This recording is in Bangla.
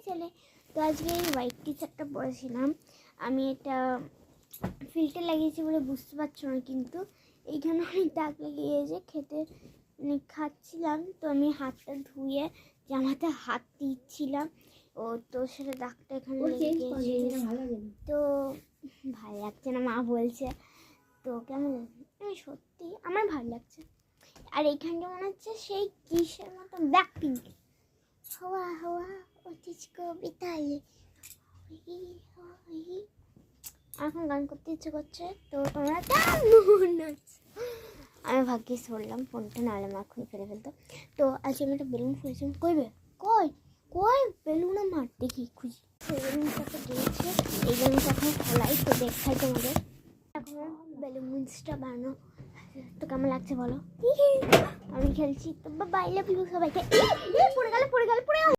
ছেলে। তো আজকে এই হোয়াইট টি শার্টটা পরেছিলাম। আমি এটা ফিল্টার লাগিয়েছি বলে বুঝতে পারছো না, কিন্তু এইখানে অনেক দাগ লেগে খেতে মানে খাচ্ছিলাম, তো আমি হাতটা ধুয়ে জামাতে হাত দিচ্ছিলাম, ও তো সেটা দাগটা এখানে তো ভালো লাগছে না, মা বলছে। তো কেমন আমি সত্যি আমার ভালো লাগছে। আর এইখানটা মনে হচ্ছে সেই কিসের মতো ব্ল্যাক পিঙ্ক, হওয়া হওয়া ও তুঝকো বিতায়ে। এখন গান করতে ইচ্ছে করছে, তো তোমরা কেমন আছো? আমি ভাগ্যিস বললাম ফোনটা, নাহলে আমার এখনই ফেলে ফেলতো। তো আজকে আমি একটা বেলুন খুঁজেছি, কইবে কই কই বেলুন আমার, দেখি খুঁজি। সেই বেলুনটাকে দিয়েছে, এই বেলুনটা এখন খেলাই, তো দেখাই তোমাদের। এখন বেলুনসটা বানানো তো কেমন লাগছে বলো। আমি খেলছি, তো বাই লাভ ইউ সবাইকে। পড়ে গেল পড়ে গেল পড়ে গেল।